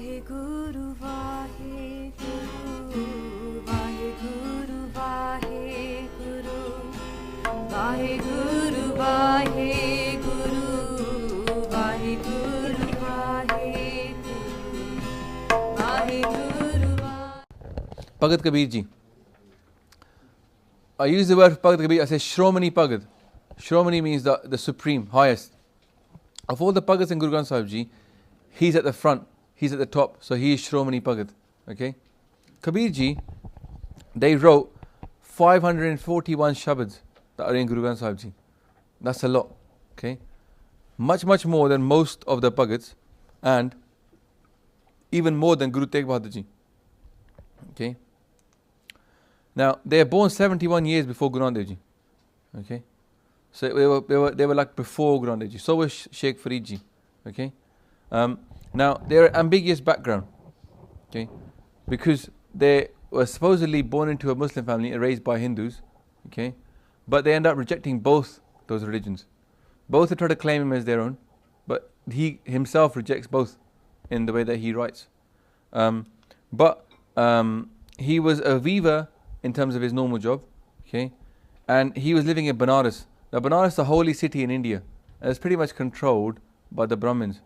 WhyGuru, WhyGuru, WhyGuru, WhyGuru, WhyGuru, WhyGuru, WhyGuru, WhyGuru, Bhagat Kabir ji. I use the word Bhagat Kabir, I say Shromani Bhagat. Shromani means the supreme, highest. Of all the Bhagats in Guru Granth Sahib ji, he's at the front, he's at the top, so he is Shromani Bhagat. Okay? Kabir ji, they wrote 541 shabads that are in Guru Granth Sahib ji. That's a lot. Okay? Much more than most of the Bhagats, and even more than Guru Tegh Bahadur ji. Okay? Now, they are born 71 years before Guru Nanak Dev ji. Okay? So they were like before Guru Nanak Dev ji. So was Sheikh Fareed ji. Okay? Now, they're an ambiguous background. Okay? Because they were supposedly born into a Muslim family and raised by Hindus. Okay? But they end up rejecting both those religions. Both try to claim him as their own, but he himself rejects both in the way that he writes. But he was a weaver in terms of his normal job. Okay? And he was living in Banaras. Now, Banaras is a holy city in India, and it's pretty much controlled by the Brahmins.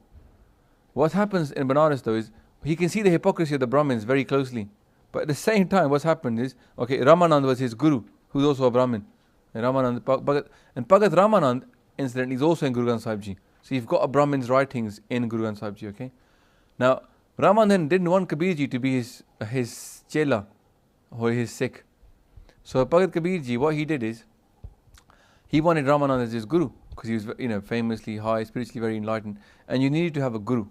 What happens in Banaras though is, he can see the hypocrisy of the Brahmins very closely. But at the same time, what's happened is, okay, Ramanand was his guru, who's also a Brahmin. And Bhagat Ramanand, incidentally, is also in Guru Granth Sahib ji. So you've got a Brahmin's writings in Guru Granth Sahib ji, okay? Now, Ramanand didn't want Kabir ji to be his chela, or his Sikh. So Bhagat Kabir ji, what he did is, he wanted Ramanand as his guru, because he was, famously high, spiritually very enlightened. And you needed to have a guru.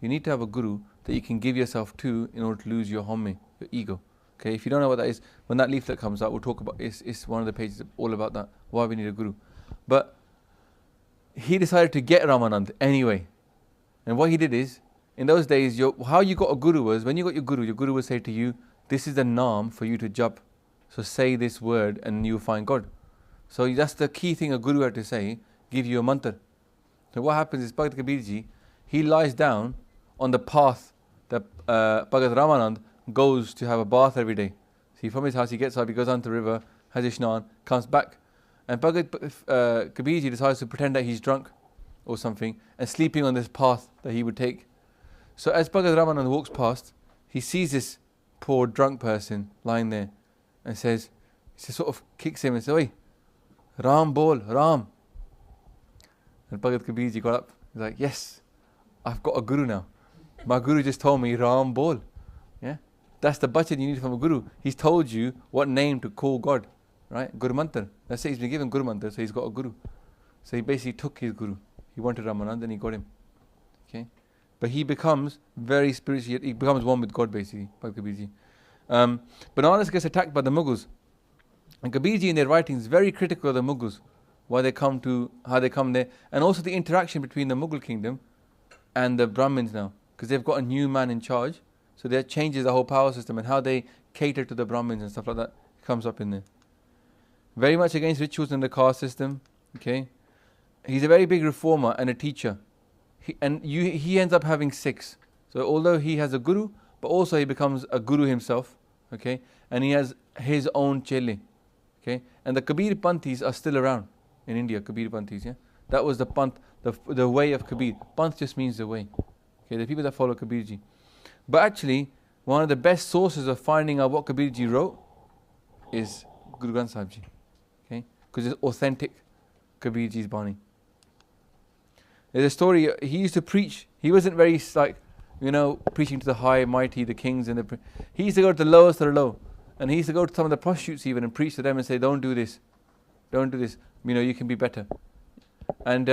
You need to have a guru that you can give yourself to in order to lose your homme, your ego. Okay, if you don't know what that is, when that leaflet comes out, we'll talk about it. It's one of the pages all about that, why we need a guru. But he decided to get Ramanand anyway. And what he did is, in those days, how you got a guru was, when you got your guru would say to you, this is the naam for you to jap. So say this word and you'll find God. So that's the key thing a guru had to say, give you a mantra. So what happens is, Bhagat Kabir ji, he lies down on the path that Bhagat Ramanand goes to have a bath every day. See, from his house he gets up, he goes down to the river, has a shnan, comes back. And Bhagat Kabir ji decides to pretend that he's drunk or something and sleeping on this path that he would take. So as Bhagat Ramanand walks past, he sees this poor drunk person lying there and says, he sort of kicks him and says, "Oi, Ram bol, Ram." And Bhagat Kabir ji got up. He's like, "Yes, I've got a guru now. My guru just told me Ram bol." Yeah, that's the bachan you need from a guru. He's told you what name to call God, right? Guru mantra. That's it. He's been given guru mantra, so he's got a guru. So he basically took his guru. He wanted Ramanand, and he got him. Okay, but he becomes very spiritual. He becomes one with God, basically. Bhagat Kabir ji. Banaras gets attacked by the Mughals, and Kabir ji in their writings is very critical of the Mughals, why they come to, how they come there, and also the interaction between the Mughal kingdom and the Brahmins now, because they've got a new man in charge, so that changes the whole power system and how they cater to the Brahmins and stuff like that comes up in there. Very much against rituals in the caste system. Okay, he's a very big reformer and a teacher, he ends up having 6. So although he has a guru, but also he becomes a guru himself. Okay, and he has his own chele. Okay, and the Kabir Panthis are still around in India. Kabir Panthis, yeah, that was the Panth, the way of Kabir. Panth just means the way. Okay, the people that follow Kabir ji. But actually, one of the best sources of finding out what Kabir ji wrote is Guru Granth Sahib ji. Okay, because it's authentic Kabir ji's Bani. There's a story. He used to preach. He wasn't very preaching to the high, mighty, the kings, and he used to go to the lowest of the low, and he used to go to some of the prostitutes even and preach to them and say, "Don't do this, don't do this. You can be better." And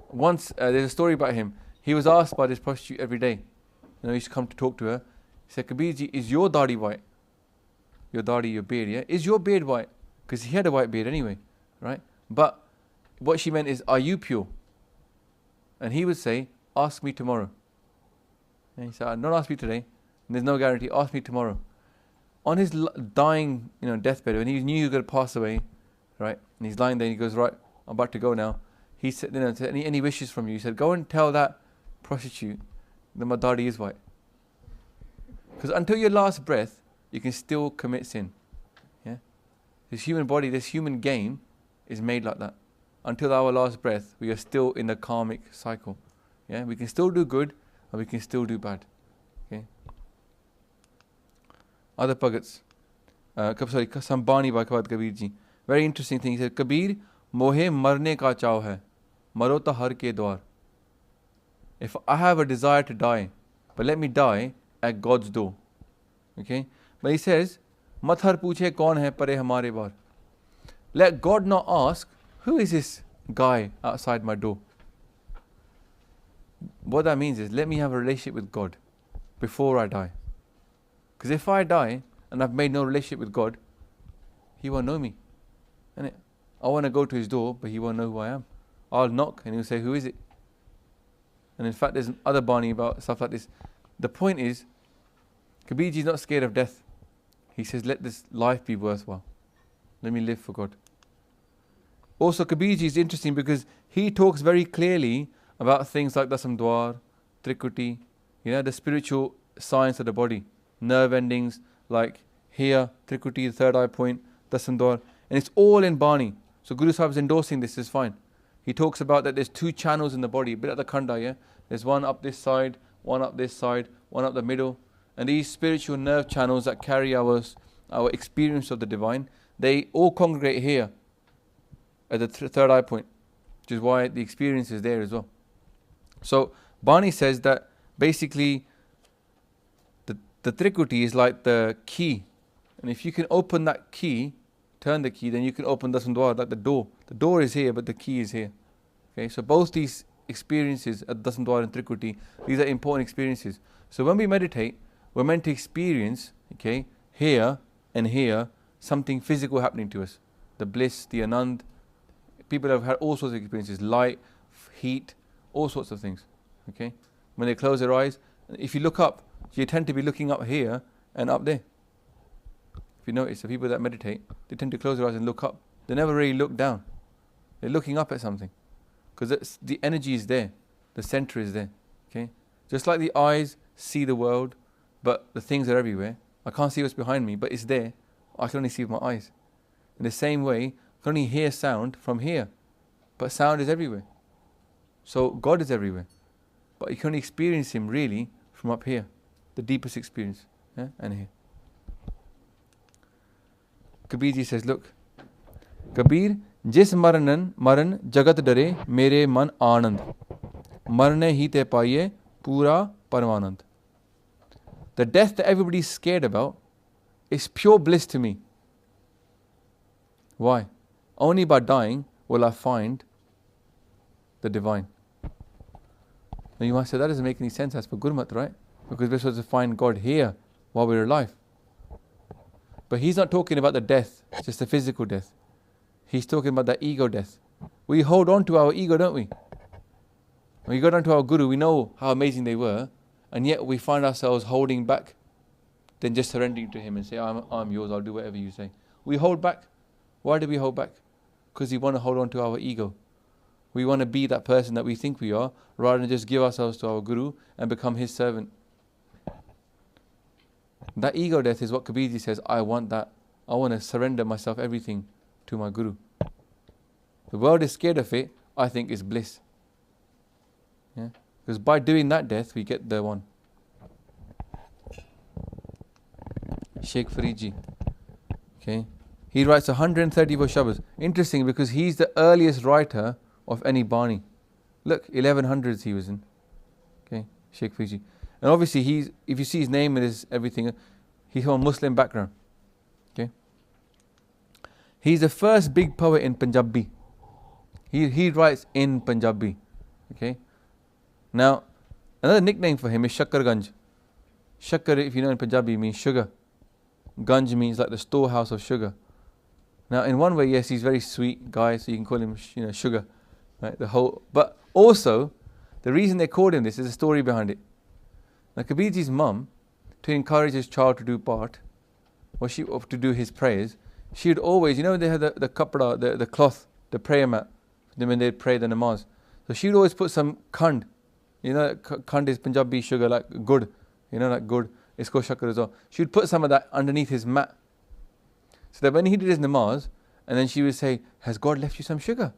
once there's a story about him. He was asked by this prostitute every day. He used to come to talk to her. He said, "Kabir ji, is your dadi white? Your dadi, your beard, yeah? Is your beard white?" Because he had a white beard anyway, right? But what she meant is, "Are you pure?" And he would say, "Ask me tomorrow." And he said, "Don't ask me today. There's no guarantee. Ask me tomorrow." On his dying, deathbed, when he knew he was going to pass away, right? And he's lying there. And he goes, "Right, I'm about to go now." He said, "Any wishes from you?" He said, "Go and tell that prostitute that my dadi is white." Because until your last breath, you can still commit sin. Yeah? This human body, this human game is made like that. Until our last breath, we are still in the karmic cycle. Yeah? We can still do good, and we can still do bad. Okay? Other Bhagats. Sorry, some Bani by Bhagat Kabir ji. Very interesting thing. He said, Kabir, mohe marne ka chaw hai. Maro ta har ke dwar. If I have a desire to die, but let me die at God's door. Okay? But he says, mat har pooche kaun hai pare hamare bar. Let God not ask, who is this guy outside my door? What that means is, let me have a relationship with God before I die. Because if I die and I've made no relationship with God, He won't know me. Innit? I want to go to His door, but He won't know who I am. I'll knock and He'll say, who is it? And in fact, there's other Bani about stuff like this. The point is, Kabirji is not scared of death. He says, let this life be worthwhile. Let me live for God. Also, Kabirji is interesting because he talks very clearly about things like Dasam Dwar, Trikuti, the spiritual science of the body, nerve endings like here, Trikuti, the third eye point, Dasam Dwar, and it's all in Bani. So Guru Sahib is endorsing this is fine. He talks about that there's two channels in the body, a bit at the khanda, yeah? There's one up this side, one up this side, one up the middle. And these spiritual nerve channels that carry our experience of the divine, they all congregate here at the third eye point, which is why the experience is there as well. So Bani says that basically the Trikuti is like the key. And if you can open that key, turn the key, then you can open Dasam Dwar, like the door. The door is here, but the key is here. Okay, so both these experiences at Dasam Dwar and Trikuti, these are important experiences. So when we meditate, we're meant to experience, okay, here and here, something physical happening to us. The bliss, the anand. People have had all sorts of experiences, light, heat, all sorts of things. Okay, when they close their eyes, if you look up, you tend to be looking up here and up there. If you notice, the people that meditate, they tend to close their eyes and look up. They never really look down. They're looking up at something. Because the energy is there. The center is there. Okay? Just like the eyes see the world, but the things are everywhere. I can't see what's behind me, but it's there. I can only see with my eyes. In the same way, I can only hear sound from here. But sound is everywhere. So God is everywhere. But you can only experience Him really from up here. The deepest experience. Yeah? And here. Kabirji says, look, Kabir, jis maran jagat dare mere man anand. Marne hi te paiye pura parmanand. The death that everybody is scared about is pure bliss to me. Why? Only by dying will I find the divine. Now you might say, that doesn't make any sense as for Gurmat, right? Because we're supposed to find God here while we're alive. But he's not talking about the death, just the physical death. He's talking about the ego death. We hold on to our ego, don't we? When we go down to our Guru, we know how amazing they were, and yet we find ourselves holding back than just surrendering to Him and say, I'm yours, I'll do whatever you say. We hold back. Why do we hold back? Because we want to hold on to our ego. We want to be that person that we think we are, rather than just give ourselves to our Guru and become His servant. That ego death is what Kabirji says, I want that. I want to surrender myself, everything, to my Guru. The world is scared of it, I think is bliss. Yeah? Because by doing that death, we get the one. Sheikh Fareed ji. Okay. He writes 134 Shabas. Interesting, because he's the earliest writer of any Bani. Look, 1100s he was in. Okay, Sheikh Fareed ji. And obviously, if you see his name and his everything, he's from a Muslim background. Okay. He's the first big poet in Punjabi. He writes in Punjabi. Okay. Now, another nickname for him is Shakkarganj. Shakkar, if you know in Punjabi, means sugar. Ganj means like the storehouse of sugar. Now, in one way, yes, he's a very sweet guy, so you can call him, sugar. Right? But also, the reason they called him this is a story behind it. Now, Kabirji's mum, to encourage his child to do part, or to do his prayers, she would always, they had the kapra, the cloth, the prayer mat, when they'd pray the namaz. So she would always put some khand. Khand is Punjabi sugar, like good, like good. isko shakar as well. She would put some of that underneath his mat. So that when he did his namaz, and then she would say, has God left you some sugar?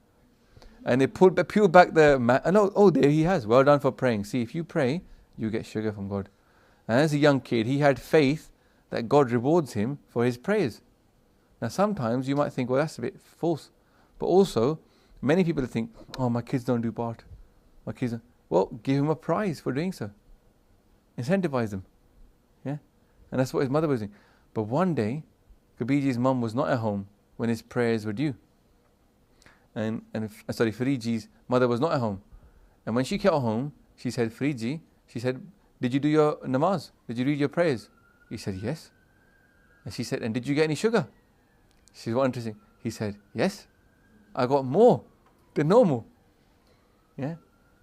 And they peeled back the mat, and oh, there he has. Well done for praying. See, if you pray, you get sugar from God. And as a young kid, he had faith that God rewards him for his prayers. Now sometimes you might think, well, that's a bit false. But also, many people think, oh, my kids don't do part. My kids don't. Well, give him a prize for doing so. Incentivize them. Yeah? And that's what his mother was doing. But one day, Kabirji's mum was not at home when his prayers were due. Fareedji's mother was not at home. And when she got home, she said, Fareedji, she said, did you do your namaz? Did you read your prayers? He said, yes. And she said, and did you get any sugar? She said, what interesting. He said, yes. I got more than normal. Yeah.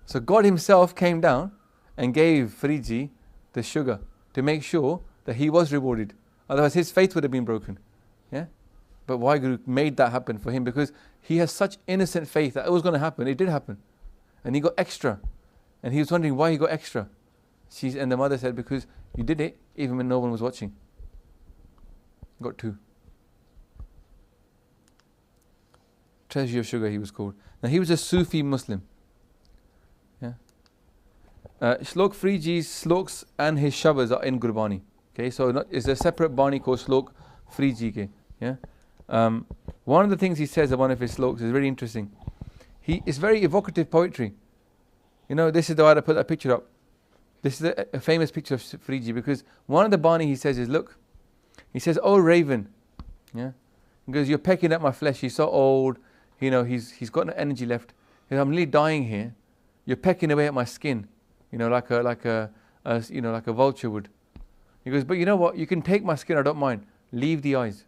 So God himself came down and gave Fareedji the sugar to make sure that he was rewarded. Otherwise his faith would have been broken. Yeah. But WhyGuru made that happen for him because he has such innocent faith that it was going to happen. It did happen. And he got extra. And he was wondering why he got extra. And the mother said, because you did it even when no one was watching. Got 2. Treasure of sugar, he was called. Now he was a Sufi Muslim. Yeah. Shlok Fareedji's sloks and his shabas are in Gurbani. Okay, so it's a separate Bani called Shlok Fareedji ke. Yeah. One of the things he says in one of his sloks is very interesting. It's very evocative poetry. You know, this is the way I put that picture up. This is a famous picture of Fareedji because one of the Bani he says is, look, he says, oh raven, yeah, because you're pecking at my flesh. He's so old, you know, he's got no energy left. He says, I'm nearly dying here. You're pecking away at my skin, you know, like a vulture would. He goes, but you know what? You can take my skin. I don't mind. Leave the eyes.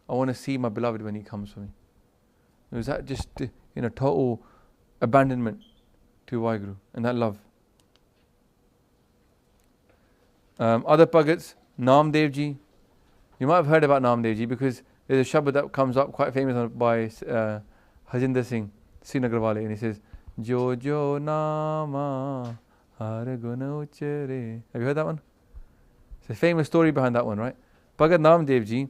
I want to see my beloved when he comes for me. It was that just, total abandonment to WhyGuru and that love. Other Bhagats, Namdev Ji. You might have heard about Namdev Ji because there's a Shabad that comes up quite famous by Hajinder Singh, Srinagarwale, and he says, Jo Jo Nama Har Guna Uchare. Have you heard that one? It's a famous story behind that one, right? Bhagat Namdev Ji,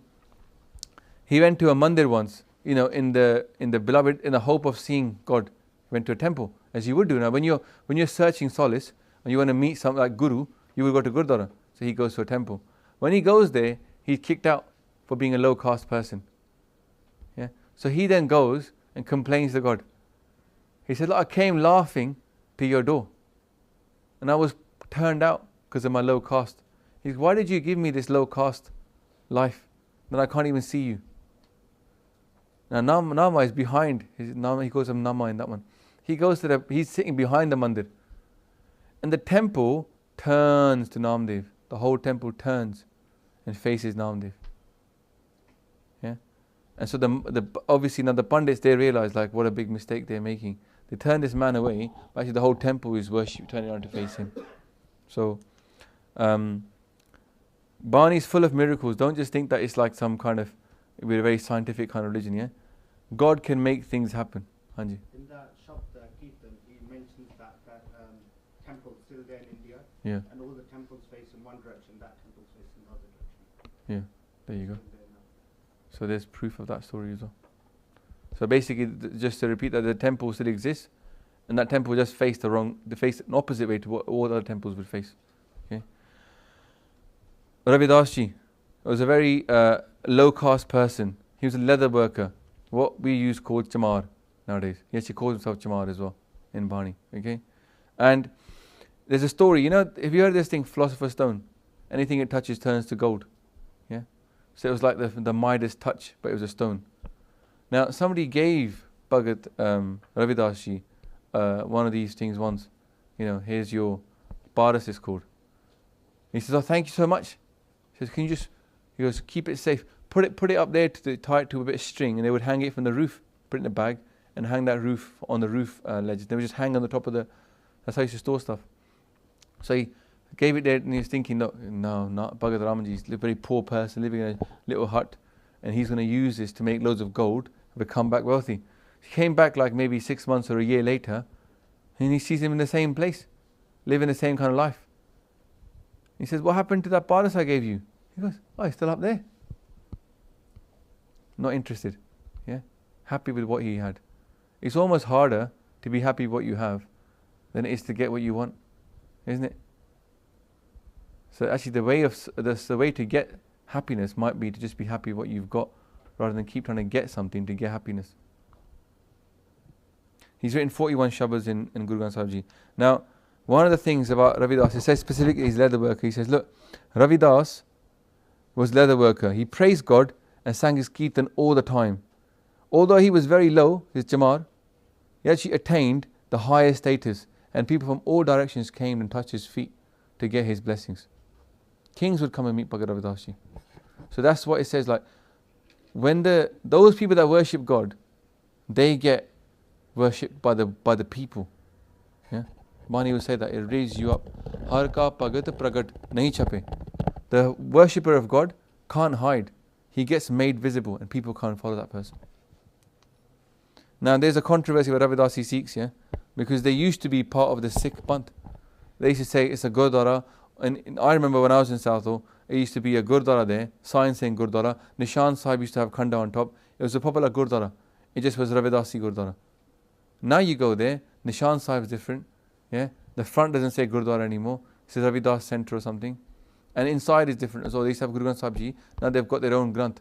he went to a mandir once, in the beloved, in the hope of seeing God. He went to a temple, as you would do. Now, when you're searching solace and you want to meet something like Guru, you will go to Gurdwara. So he goes to a temple. When he goes there, he's kicked out for being a low caste person. Yeah. So he then goes and complains to God. He said, look, I came laughing to your door, and I was turned out because of my low caste. He said, why did you give me this low caste life that I can't even see you? Now Nama is behind. He calls him Nama in that one. He's sitting behind the mandir. And the temple turns to Namdev. The whole temple turns and faces Namdev. Yeah. And so obviously now the Pandits, they realize like what a big mistake they're making. They turn this man away, but actually the whole temple is turning around to face him. So Bani is full of miracles. Don't just think that it's like some kind of, we're a very scientific kind of religion, yeah? God can make things happen. Hanji. In that Shabda Kirtan, he mentions that temple still there in India. Yeah. And all the temples face in one direction, that temple's facing the other direction. Yeah, there you go. So there's proof of that story as well. So basically, just to repeat that, the temple still exists, and that temple just faced an opposite way to what all other temples would face. Okay. Ravi Das Ji was a very low caste person. He was a leather worker, what we use called chamar nowadays. He actually calls himself chamar as well in Bani. Okay, and there's a story. Have you heard this thing, Philosopher's Stone? Anything it touches turns to gold. Yeah, so it was like the Midas touch, but it was a stone. Now somebody gave Bhagat Ravi Das Ji one of these things once. Here's your Paras is called. He says, oh, thank you so much. He says, he goes, keep it safe. Put it up there to tie it to a bit of string, and they would hang it from the roof, put it in a bag, and hang that roof on the roof ledge. They would just hang on the top of that's how he used to store stuff. So he gave it there, and he was thinking, no, not Bhagat Ramanji. He's a very poor person living in a little hut, and he's going to use this to make loads of gold and become back wealthy. He came back like maybe 6 months or a year later, and he sees him in the same place, living the same kind of life. He says, what happened to that paras I gave you? He goes, oh, it's still up there. Not interested. Yeah? Happy with what he had. It's almost harder to be happy with what you have than it is to get what you want. Isn't it? So actually the way to get happiness might be to just be happy with what you've got rather than keep trying to get something to get happiness. He's written 41 Shabads in Guru Granth Sahib Ji. Now, one of the things about Ravidas, it says specifically he's leather worker. He says, look, Ravidas was leather worker. He praised God and sang his kirtan all the time. Although he was very low, his Jamar, he actually attained the highest status, and people from all directions came and touched his feet to get his blessings. Kings would come and meet Bhagat Ravidas Ji. So that's what it says, like, when those people that worship God, they get worshipped by the people. Yeah? Bani will say that, it raises you up. Har ka bhagat pragat nahi chape. The worshipper of God can't hide. He gets made visible and people can't follow that person. Now there's a controversy with Ravidasi Sikhs, yeah, because they used to be part of the Sikh Panth. They used to say it's a Gurdwara, and I remember when I was in Southall, it used to be a Gurdwara there, sign saying Gurdwara. Nishan Sahib used to have Khanda on top. It was a popular Gurdwara. It just was Ravidasi Gurdwara. Now you go there, Nishan Sahib is different. Yeah, the front doesn't say Gurdwara anymore. It says Ravidas Centre or something. And inside is different as well. They used to have Guru Granth Sahib Ji. Now they've got their own Granth.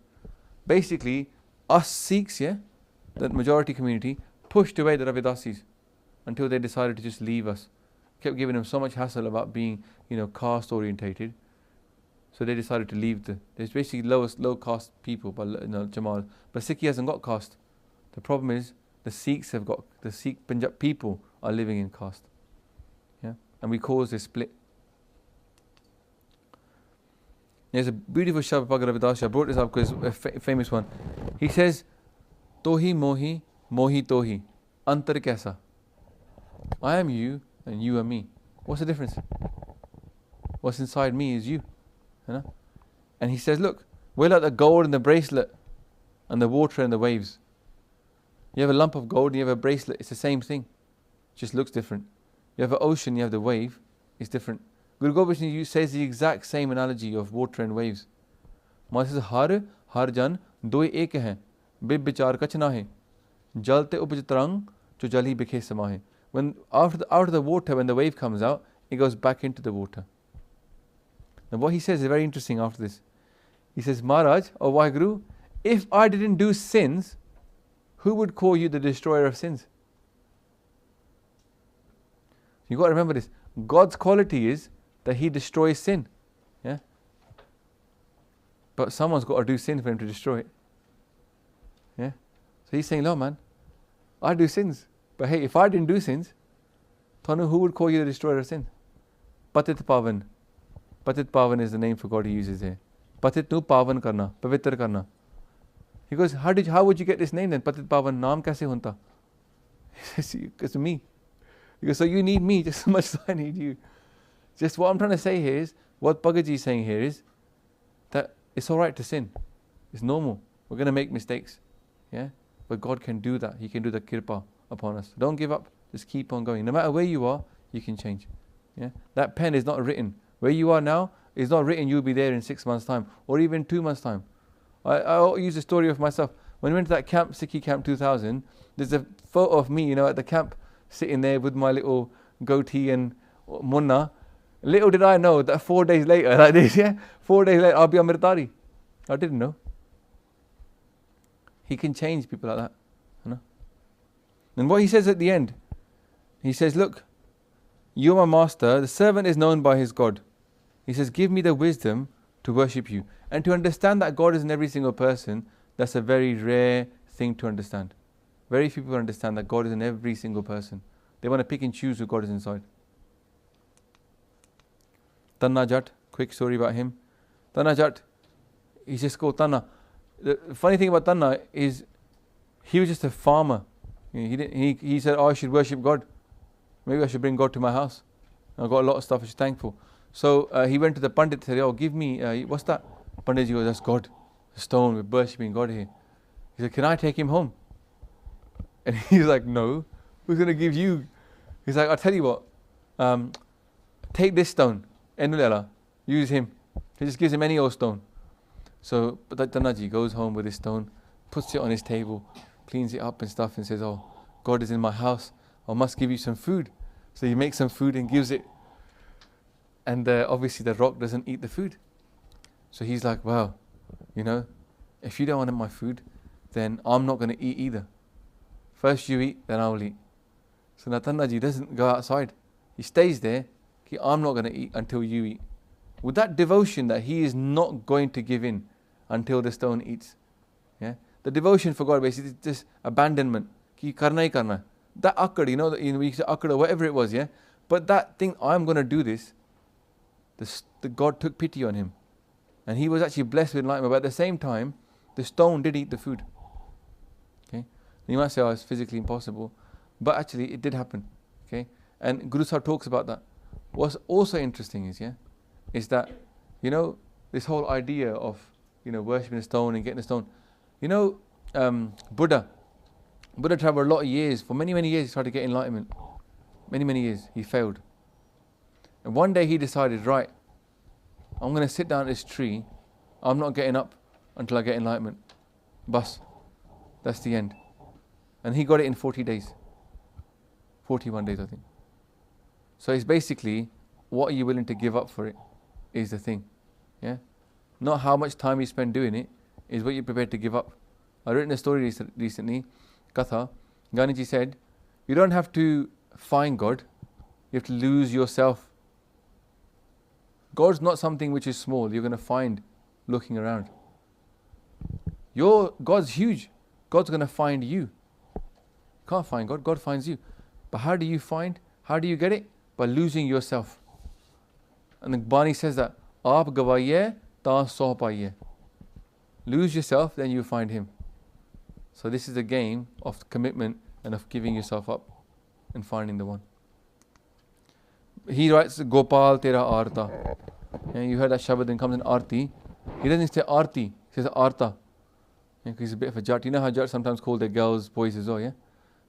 Basically, us Sikhs, yeah, the majority community, pushed away the Ravidasis until they decided to just leave us. Kept giving them so much hassle about being, caste orientated. So they decided to leave there's basically low caste people, but Jamal. But Sikhi hasn't got caste. The problem is the Sikh Punjab people are living in caste. Yeah? And we cause this split. There's a beautiful Shabad Bhagat Ravidas. I brought this up because it's a famous one. He says, Tohi mohi, mohi tohi, antar kaisa. I am you and you are me. What's the difference? What's inside me is you. And he says, look, we're like the gold in the bracelet and the water and the waves. You have a lump of gold and you have a bracelet, it's the same thing. It just looks different. You have an ocean, you have the wave, it's different. Guru Gobind Singh Ji says the exact same analogy of water and waves. Maharaj says, har jan doi ek hai, bib bichar kach na hai, jalte upaj tarang, jo jal hi bikhe sama hai. When out of the water, when the wave comes out, it goes back into the water. Now what he says is very interesting after this. He says, Maharaj, or WhyGuru, if I didn't do sins, who would call you the destroyer of sins? You've got to remember this. God's quality is that He destroys sin. Yeah? But someone's got to do sin for Him to destroy it. Yeah? So He's saying, no man, I do sins. But hey, if I didn't do sins, Thanu, who would call you the destroyer of sin? Patit Pavan. Patit Pavan is the name for God He uses here. Patit nu Pavan karna, pavitr karna. He goes, how would you get this name then? Patit Pavan, naam kaise hunta? He says, it's me. He goes, so you need me just as much as I need you. Just what I'm trying to say here is, what Bhagaji is saying here is, that it's alright to sin. It's normal. We're going to make mistakes. Yeah? But God can do that. He can do the kirpa upon us. Don't give up. Just keep on going. No matter where you are, you can change. Yeah? That pen is not written. Where you are now is not written you'll be there in 6 months' time or even 2 months' time. I'll use the story of myself. When we went to that camp, Sikhi Camp 2000, there's a photo of me, at the camp, sitting there with my little goatee and munna. Little did I know that 4 days later, like this, 4 days later, I'll be Amritari. I didn't know. He can change people like that. And what he says at the end, he says, look, you are my master, the servant is known by his God. He says, give me the wisdom to worship you. And to understand that God is in every single person, that's a very rare thing to understand. Very few people understand that God is in every single person. They want to pick and choose who God is inside. Tanna Jat, quick story about him. Tanna Jat, he's just called Tanna. The funny thing about Tanna is he was just a farmer. He said, I should worship God. Maybe I should bring God to my house. I've got a lot of stuff, I should be thankful. So he went to the Pandit and said, oh, give me, what's that? Pandit goes, that's God. A stone, we're worshipping God here. He said, can I take him home? And he's like, no. Who's going to give you? He's like, I'll tell you what. Take this stone, Enulela, use him. He just gives him any old stone. So but Tanaji goes home with his stone, puts it on his table, cleans it up and stuff, and says, "Oh, God is in my house. I must give you some food." So he makes some food and gives it. And obviously the rock doesn't eat the food. So he's like, "Well, if you don't want my food, then I'm not going to eat either. First you eat, then I will eat." So Natannaji doesn't go outside. He stays there. I'm not going to eat until you eat. With that devotion that he is not going to give in until the stone eats. Yeah, the devotion for God basically is just abandonment. Ki karna hi karna. That akkad, we say akkad or whatever it was, yeah. But that thing, I'm going to do this. The God took pity on him, and he was actually blessed with enlightenment. But at the same time, the stone did eat the food. Okay, you might say, "Oh, it's physically impossible," but actually, it did happen. Okay, and Guru Sahib talks about that. What's also interesting is that this whole idea of worshipping a stone and getting a stone. Buddha traveled a lot of years. For many years, he tried to get enlightenment. Many years, he failed. And one day he decided, right, I'm going to sit down at this tree. I'm not getting up until I get enlightenment. Bas. That's the end. And he got it in 40 days. 41 days, I think. So it's basically, what are you willing to give up for it is the thing. Yeah? Not how much time you spend doing it, is what you're prepared to give up. I've written a story recently, Katha. Ganiji said, you don't have to find God, you have to lose yourself. God's not something which is small, you're going to find looking around. God's huge. God's going to find you. Can't find God, God finds you. But how do you get it? By losing yourself. And the Bani says that, Aap gawaiye, ta soh paiye. Lose yourself, then you find him. So this is a game of commitment and of giving yourself up and finding the one. He writes, Gopal tera arta. You heard that Shabad and comes in arti. He doesn't say arti, he says arta. He's a bit of a Jat. You know how Jat sometimes call their girls boys as well, yeah?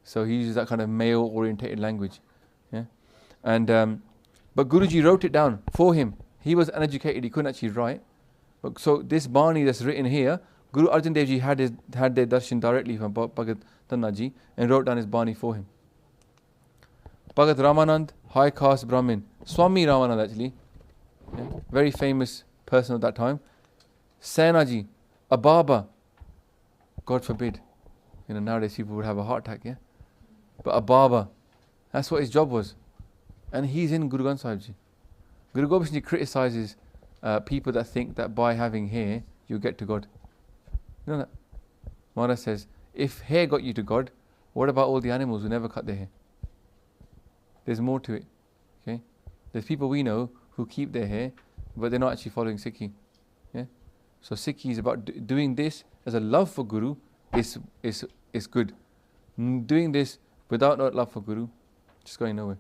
So he uses that kind of male-orientated language. Yeah? And but Guruji wrote it down for him. He was uneducated, he couldn't actually write. So this Bani that's written here, Guru Arjan Dev Ji had their darshan directly from Bhagat Tannaji and wrote down his Bani for him. Bhagat Ramanand, high caste Brahmin. Swami Ramanand actually, very famous person of that time. Senaji, a Baba, God forbid. Nowadays people would have a heart attack, yeah? But a Baba, that's what his job was. And he's in Guru Granth Sahib Ji. Guru Gobind Singh Ji criticizes people that think that by having hair, you get to God. You know that? Maharaj says, if hair got you to God, what about all the animals who never cut their hair? There's more to it. Okay? There's people we know who keep their hair, but they're not actually following Sikhi. Yeah? So Sikhi is about doing this as a love for Guru is good. Doing this without love for Guru, just going nowhere.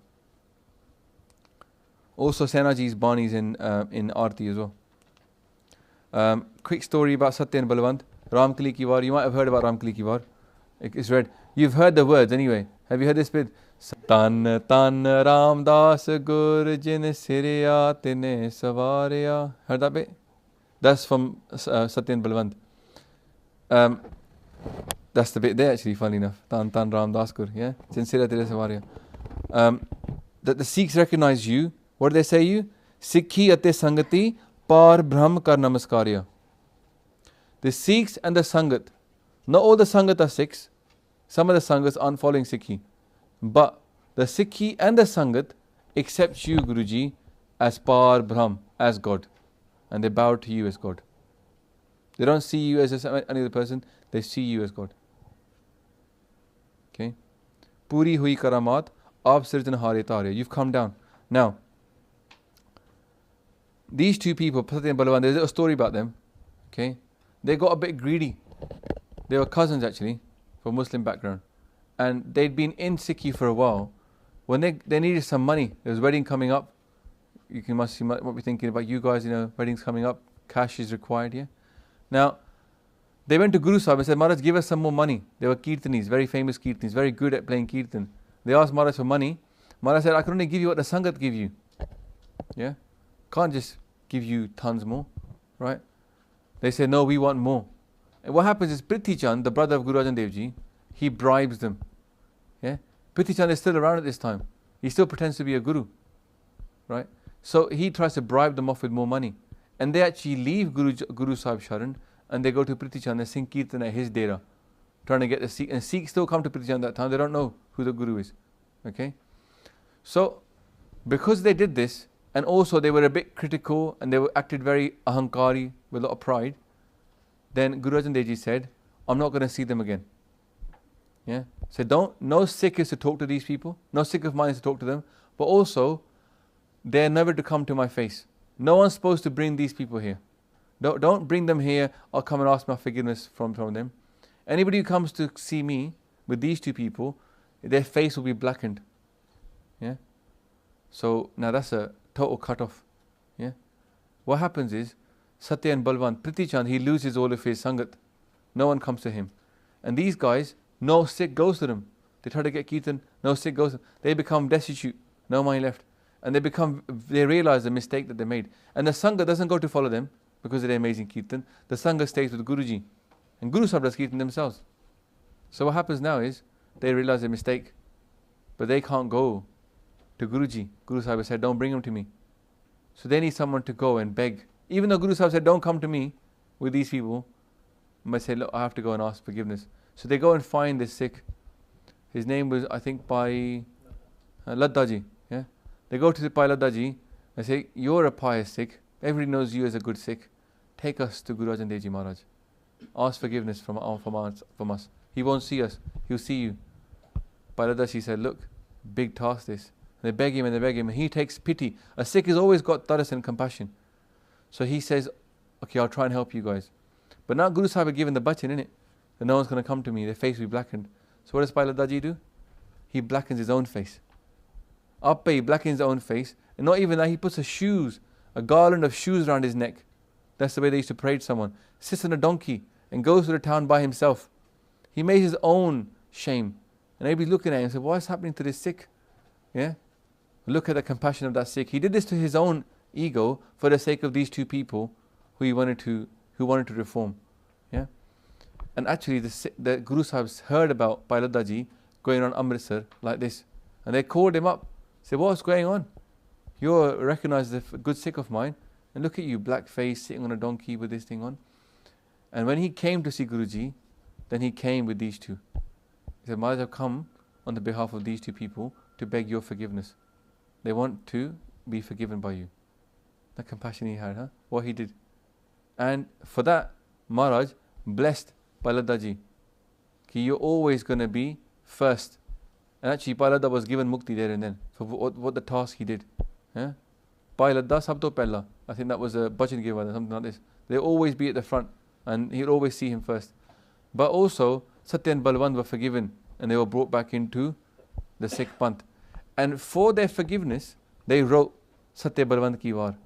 Also Senaji's Bani's in Aarti as well. Quick story about Satya and Balwant. Ramkali ki War. You might have heard about Ramkali ki War. It's read. You've heard the words anyway. Have you heard this bit? Tan tan Ramdas Gur Jin Siriya Tine Savarya. Heard that bit? That's from Satya and Balwant. That's the bit there actually, funny enough. Tan tan Ramdas Gur. Yeah? Jin Siriya Tine Savarya. That the Sikhs recognize you. What do they say you? Sikhi ate Sangati par Brahm kar Namaskarya. The Sikhs and the Sangat. Not all the Sangat are Sikhs. Some of the Sangats aren't following Sikhi. But the Sikhi and the Sangat accept you, Guruji, as par Brahm, as God. And they bow to you as God. They don't see you as any other person. They see you as God. Okay? Puri hui karamat, aap sirjan hare tare. You've come down. Now, these two people, Satya and Balawan, there's a story about them. Okay? They got a bit greedy. They were cousins actually, from Muslim background. And they'd been in Sikhi for a while. When they needed some money, there was a wedding coming up. You might be thinking about you guys, weddings coming up, cash is required, yeah? Now, they went to Guru Sahib and said, Maharaj, give us some more money. They were Kirtanis, very famous Kirtanis, very good at playing Kirtan. They asked Maharaj for money. Maharaj said, I can only give you what the Sangat give you. Yeah? Can't just give you tons more, right? They say, no, we want more. And what happens is Prithi Chand, the brother of Guru Arjan Dev Ji, he bribes them. Yeah? Prithi Chand is still around at this time. He still pretends to be a guru, right? So he tries to bribe them off with more money. And they actually leave Guru Sahib Sharan and they go to Prithi Chand and sing Kirtan at his dera, trying to get the Sikh. And Sikhs still come to Prithi Chand at that time. They don't know who the Guru is. Okay? So, because they did this, and also they were a bit critical and they were acted very ahankari with a lot of pride, then Guru Arjan Dev Ji said, I'm not going to see them again. Yeah? So no Sikh is to talk to these people, no Sikh of mine is to talk to them, but also they're never to come to my face. No one's supposed to bring these people here. Don't bring them here or come and ask my forgiveness from them. Anybody who comes to see me with these two people, their face will be blackened. Yeah? So now that's a total cut-off. Yeah? What happens is, Satya and Balwant, Prithi Chand, he loses all of his sangat. No one comes to him. And these guys, no Sikh goes to them. They try to get Kirtan, no Sikh goes to them. They become destitute, no money left. And they realize the mistake that they made. And the Sangha doesn't go to follow them because of their amazing Kirtan. The Sangha stays with Guruji. And Guru Sahib does Kirtan themselves. So what happens now is, they realize their mistake. But they can't go to Guruji. Guru Sahib said, don't bring them to me. So they need someone to go and beg. Even though Guru Sahib said, don't come to me with these people, but say, look, I have to go and ask forgiveness. So they go and find this Sikh. His name was, I think, by Laddaji. Yeah? They go to Pai Laddaji and say, you're a pious Sikh. Everybody knows you as a good Sikh. Take us to Guru Arjan Dev Ji Maharaj. Ask forgiveness from us. He won't see us. He'll see you. Pai Laddaji said, look, big task this. And they beg him and they beg him. And he takes pity. A Sikh has always got taras and compassion. So he says, okay, I'll try and help you guys. But now Guru Sahib had given the bachan, innit? And no one's going to come to me. Their face will be blackened. So what does Pai Laddaji do? He blackens his own face. Appe, he blackens his own face. And not even that, he puts a garland of shoes around his neck. That's the way they used to parade someone. Sits on a donkey and goes to the town by himself. He made his own shame. And everybody's looking at him and said, what's happening to this Sikh? Yeah? Look at the compassion of that Sikh. He did this to his own ego for the sake of these two people who wanted to reform. Yeah? And actually the Guru Sahibs heard about Pai Laddaji going on Amritsar like this. And they called him up. Said, what's going on? You're recognized as a good Sikh of mine. And look at you, black face, sitting on a donkey with this thing on. And when he came to see Guruji, then he came with these two. He said, Maharaj, I've come on the behalf of these two people to beg your forgiveness. They want to be forgiven by you. The compassion he had, huh? What he did. And for that, Maharaj blessed Pai Laddaji. You're always going to be first. And actually, Pai Ladda was given mukti there and then for what the task he did. Yeah? Pai Ladda sab to pehla. I think that was a bhajan giver or something like this. They'll always be at the front and he'll always see him first. But also, Satya and Balwant were forgiven and they were brought back into the Sikh Panth. And for their forgiveness, they wrote Satya Balwant Ki War.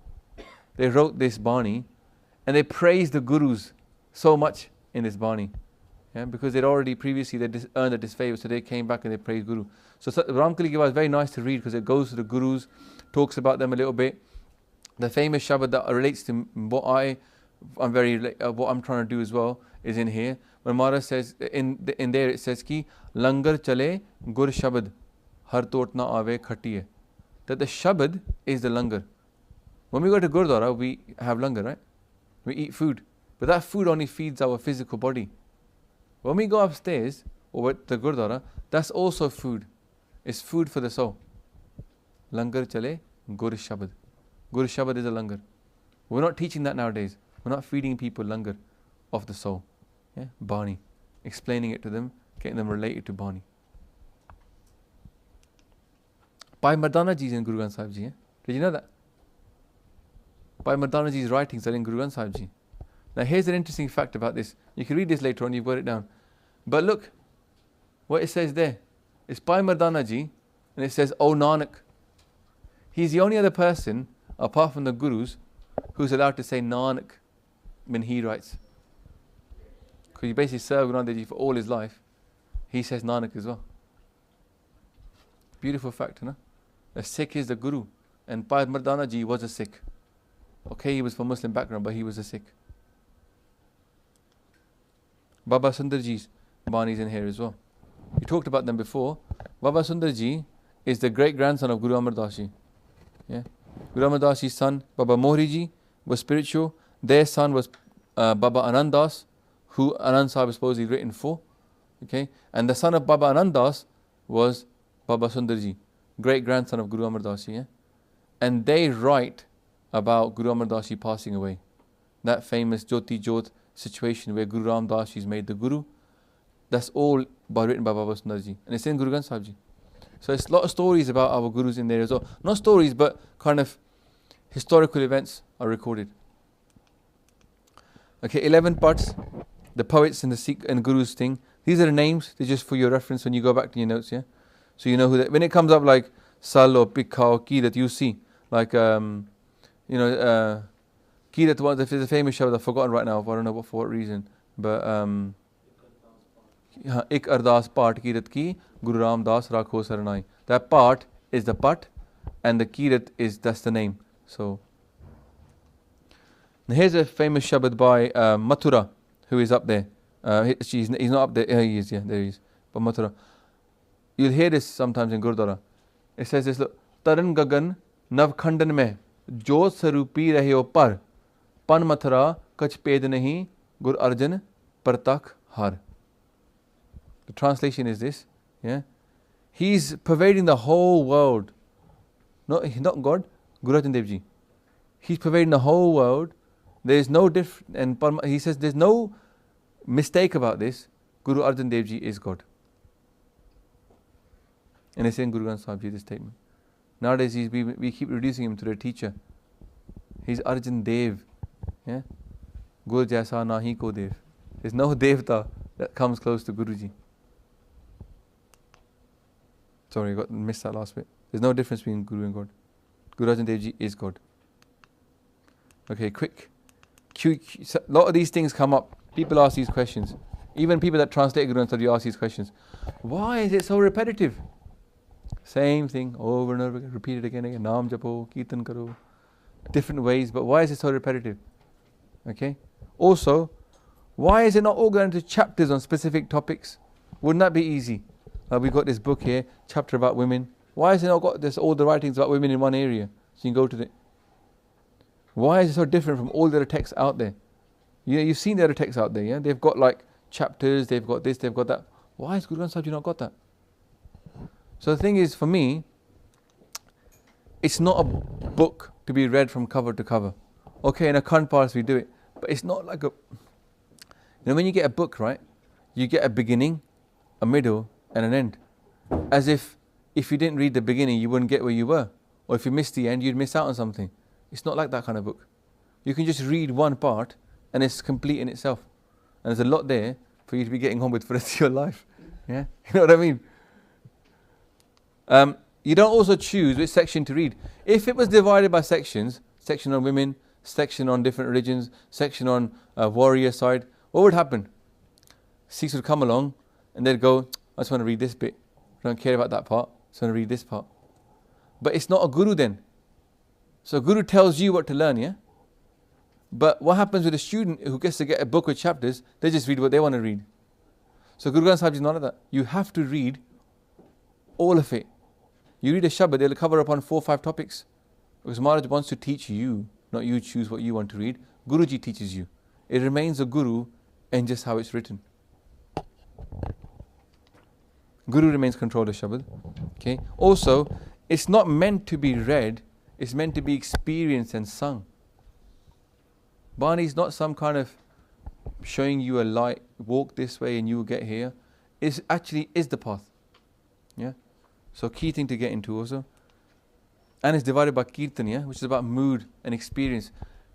They wrote this Bani and they praised the Gurus so much in this Bani. Yeah, because they'd already previously earned a disfavor, so they came back and they praised Guru. So Ramkali Ki War is very nice to read because it goes to the Gurus, talks about them a little bit. The famous Shabad that relates to what I'm trying to do as well is in here. When Maharaj says, in there it says ki Langar chale gur Shabad har tot na ave khatiye. That the Shabad is the Langar. When we go to Gurdwara, we have Langar, right? We eat food. But that food only feeds our physical body. When we go upstairs, or at the Gurdwara, that's also food. It's food for the soul. Langar chale gur Shabad. Gur Shabad is a Langar. We're not teaching that nowadays. We're not feeding people Langar of the soul. Yeah? Bani. Explaining it to them, getting them related to Bani. Bhai Mardana Ji is in Guru Granth Sahib Ji. Did you know that? Bhai Mardana Ji's writings are in Guru Granth Sahib Ji. Now here's an interesting fact about this. You can read this later on, you've got it down. But look, what it says there. It's Bhai Mardana Ji, and it says, O Nanak. He's the only other person, apart from the Gurus, who's allowed to say Nanak when he writes. Because he basically served Guru Granth Ji for all his life. He says Nanak as well. Beautiful fact, no? A Sikh is the Guru. And Bhai Mardana Ji was a Sikh. Okay, he was from Muslim background, but he was a Sikh. Baba Sundarji's Bani's in here as well. We talked about them before. Baba Sundarji is the great grandson of Guru Amar Das Ji. Yeah. Guru Amar Das Ji's son, Baba Mohri Ji, was spiritual. Their son was Baba Anand Das, who Anand Sahib is supposedly written for. Okay. And the son of Baba Anand Das was Baba Sundarji, great grandson of Guru Amar Das Ji. Yeah. And they write about Guru Amar Das Ji passing away. That famous Jyoti Jyot situation where Guru Ram Das Ji is made the Guru. That's all written by Baba Sundarji. And it's in Guru Granth Sahib Ji. So it's a lot of stories about our Gurus in there as well. Not stories, but kind of historical events are recorded. Okay, 11 parts. The poets and the Sikh and Gurus thing. These are the names. They're just for your reference when you go back to your notes, yeah? So you know who that. When it comes up like Sal or Pikha or Ki that you see, like, Ki that one, there's a famous show that I've forgotten right now, I don't know for what reason. But, Ik Ardas Part Kirat Ki, Guru Ram Das Rakho Saranai. That part is the pat, and the Kirat is, that's the name. So, now here's a famous Shabad by Mathura, who is up there. He's not up there, he is, yeah, there he is. But Mathura. You'll hear this sometimes in Gurdwara. It says this, look, Taran Gagan Nav Khandan Mein, Jot Sarupi Rahe Par, Pan Mathura Kach Ped Nahi, Gur Arjan Partak Har. The translation is this, yeah. He's pervading the whole world. Not God, Guru Arjan Dev Ji. He's pervading the whole world. There is no and he says there's no mistake about this. Guru Arjan Dev Ji is God. And it's in Guru Granth Sahib Ji, this statement. Nowadays we keep reducing him to the teacher. He's Arjan Dev. Yeah? Gur Jaisa Nahi Ko Dev. There's no Devta that comes close to Guruji. Sorry, I missed that last bit. There's no difference between Guru and God. Guru Arjan Dev Ji is God. Okay, quick. A lot of these things come up. People ask these questions. Even people that translate Guru Granth Sahib Ji ask these questions. Why is it so repetitive? Same thing over and over again. Repeat it again and again. Naam japo, Kirtan karo. Different ways, but why is it so repetitive? Okay. Also, why is it not organized into chapters on specific topics? Wouldn't that be easy? We've got this book here, chapter about women. Why has it not got this, all the writings about women in one area? So you can go to the... Why is it so different from all the other texts out there? You've seen the other texts out there, yeah? They've got like chapters, they've got this, they've got that. Why has Guru Granth Sahib Ji not got that? So the thing is, for me, it's not a book to be read from cover to cover. Okay, in a Akhand Paras we do it, but it's not like a... when you get a book, right, you get a beginning, a middle, and an end. As if you didn't read the beginning, you wouldn't get where you were. Or if you missed the end, you'd miss out on something. It's not like that kind of book. You can just read one part, and it's complete in itself. And there's a lot there for you to be getting on with for the rest of your life. Yeah? You know what I mean? You don't also choose which section to read. If it was divided by sections, section on women, section on different religions, section on warrior side, what would happen? Sikhs would come along and they'd go, I just want to read this bit. I don't care about that part. I just want to read this part. But it's not a guru then. So guru tells you what to learn, yeah? But what happens with a student who gets to get a book with chapters, they just read what they want to read. So Guru Granth Sahib is none of that. You have to read all of it. You read a Shabad, they'll cover up on 4 or 5 topics. Because Maharaj wants to teach you, not you choose what you want to read. Guruji teaches you. It remains a guru in just how it's written. Guru remains control of Shabad. Okay. Also, it's not meant to be read, it's meant to be experienced and sung. Bani is not some kind of showing you a light, walk this way and you will get here. It actually is the path. Yeah. So key thing to get into also. And it's divided by Kirtan, yeah, which is about mood and experience.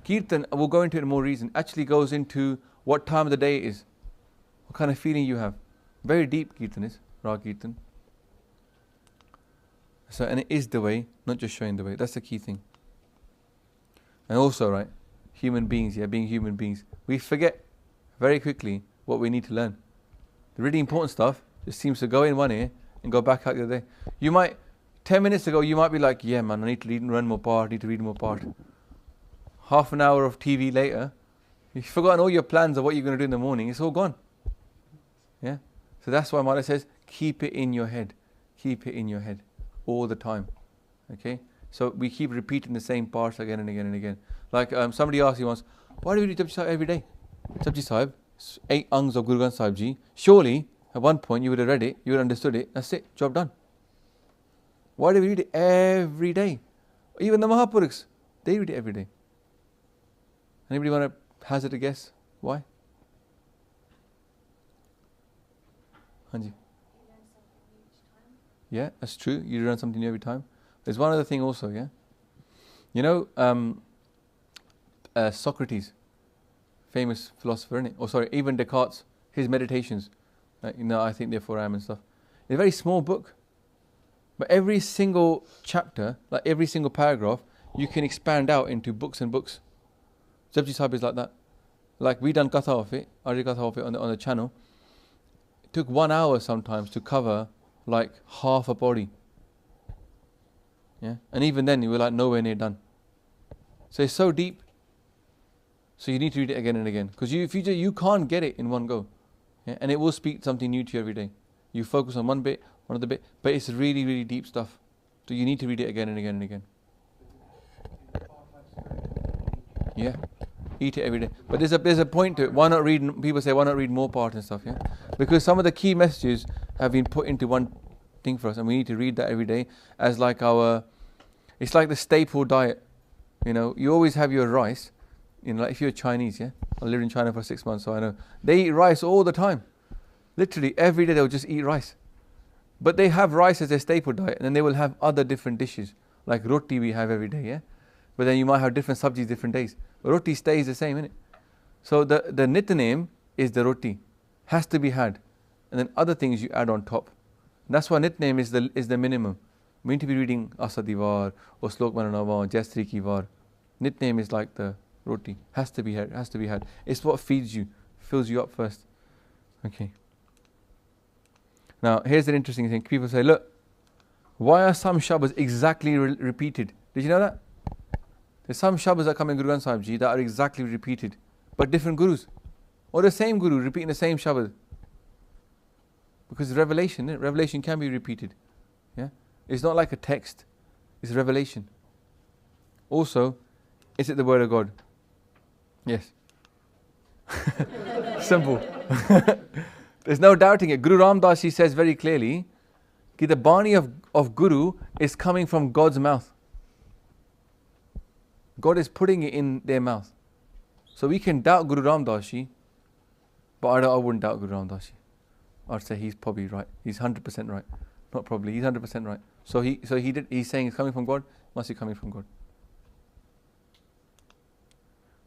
Kirtan, we'll go into it in more reason, actually goes into what time of the day it is. What kind of feeling you have. Very deep Kirtan is, Ra Kirtan. So, and it is the way, not just showing the way. That's the key thing. And also, right, human beings, yeah, being human beings, we forget very quickly what we need to learn. The really important stuff just seems to go in one ear and go back out the other. You might, 10 minutes ago, you might be like, yeah man, I need to read and run more part, I need to read more part. half an hour of TV later, you've forgotten all your plans of what you're going to do in the morning. It's all gone. Yeah. So that's why Maharaj says, keep it in your head. Keep it in your head all the time. Okay. So we keep repeating the same parts again and again and again. Like somebody asked me once, why do we do Japji Sahib every day? Japji Sahib, 8 angs of Guru Granth Sahib Ji. Surely, at one point you would have read it, you would have understood it. That's it. Job done. Why do we read it every day? Even the Mahapurukhs, they read it every day. Anybody want to hazard a guess? Why? Hanji. Yeah, that's true. You learn something new every time. There's one other thing also, yeah? You know, Socrates, famous philosopher, isn't it? Oh, sorry, even Descartes, his meditations, I think therefore I am and stuff. It's a very small book. But every single chapter, like every single paragraph, you can expand out into books and books. Japji Sahib is like that. Like we done katha of it, I did katha of it on the channel. It took 1 hour sometimes to cover like half a body. Yeah, and even then you were like nowhere near done. So it's so deep. So you need to read it again and again, because you can't get it in one go. Yeah? And it will speak something new to you every day. You focus on one bit, one other bit, but it's really, really deep stuff. So you need to read it again and again and again. Yeah, eat it every day. But there's a point to it. Why not read? People say, why not read more parts and stuff? Yeah, because some of the key messages have been put into one thing for us, and we need to read that every day as like it's like the staple diet. You know, you always have your rice. You know, like if you're Chinese, yeah, I lived in China for 6 months, so I know they eat rice all the time. Literally every day they'll just eat rice. But they have rice as their staple diet, and then they will have other different dishes, like roti we have every day, yeah. But then you might have different subjis different days. But roti stays the same, innit? So the nickname is the roti, has to be had, and then other things you add on top. And that's why nickname is the minimum. We need to be reading Asadivar or Slok Mananavar, Jaistri Ki Var. Nickname is like the roti, has to be had. It's what feeds you, fills you up first. Okay. Now here's an interesting thing. People say, look, why are some shabas exactly repeated? Did you know that? There's some shabas that come in Guru Granth Sahib Ji that are exactly repeated, but different gurus, or the same guru repeating the same shabad. Because revelation can be repeated. Yeah, it's not like a text; it's revelation. Also, is it the word of God? Yes. Simple. There's no doubting it. Guru Ramdas Ji says very clearly that the Bani of Guru is coming from God's mouth. God is putting it in their mouth. So we can doubt Guru Ramdas Ji, but I wouldn't doubt Guru Ramdas Ji. I'd say he's probably right. He's 100% right. Not probably, he's 100% right. So he's saying it's coming from God, must be coming from God.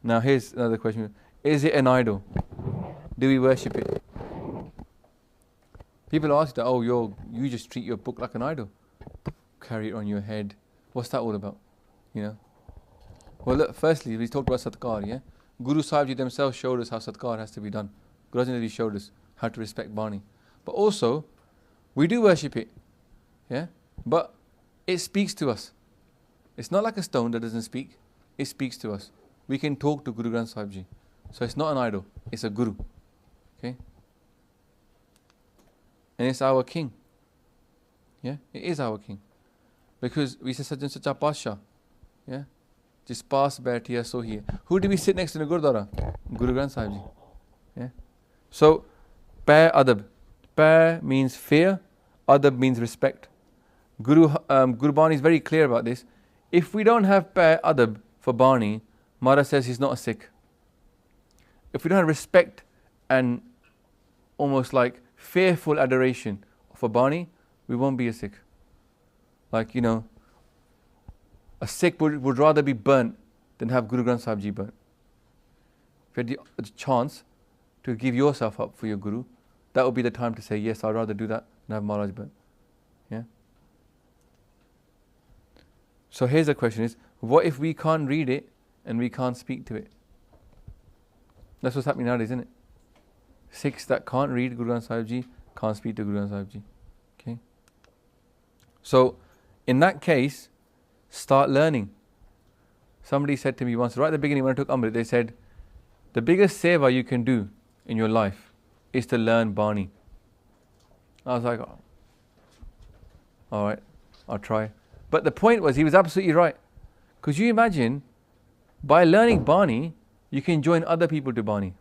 Now here's another question. Is it an idol? Do we worship it? People ask that, oh, you just treat your book like an idol. Carry it on your head. What's that all about? You know? Well, look, firstly, we talked about Satkar, yeah? Guru Sahib Ji themselves showed us how Satkar has to be done. Guru Arjan Dev Ji showed us how to respect Bani. But also, we do worship it, yeah? But it speaks to us. It's not like a stone that doesn't speak. It speaks to us. We can talk to Guru Granth Sahib Ji. So it's not an idol, it's a guru. Okay? And it's our king. Yeah? It is our king. Because we say Sajjan Sacha Pasha. Yeah? Just pass baithiya so here. Who do we sit next to in the Gurdwara? Guru Granth Sahib Ji. Yeah? So, Pa Adab. Pa means fear, Adab means respect. Guru Bani is very clear about this. If we don't have Pa Adab for Bani, Maharaj says he's not a Sikh. If we don't have respect and almost like fearful adoration for Bani, we won't be a Sikh. Like, you know, a Sikh would rather be burnt than have Guru Granth Sahib Ji burnt. If you had the chance to give yourself up for your Guru, that would be the time to say, yes, I'd rather do that than have Maharaj burnt. Yeah? So here's the question is, what if we can't read it and we can't speak to it? That's what's happening nowadays, isn't it? Sikhs that can't read Guru Granth Sahib Ji can't speak to Guru Granth Sahib Ji. Okay? So, in that case, start learning. Somebody said to me once, right at the beginning when I took Amrit, they said, the biggest seva you can do in your life is to learn Bani. I was like, oh, all right, I'll try. But the point was, he was absolutely right. Because you imagine, by learning Bani, you can join other people to Bani.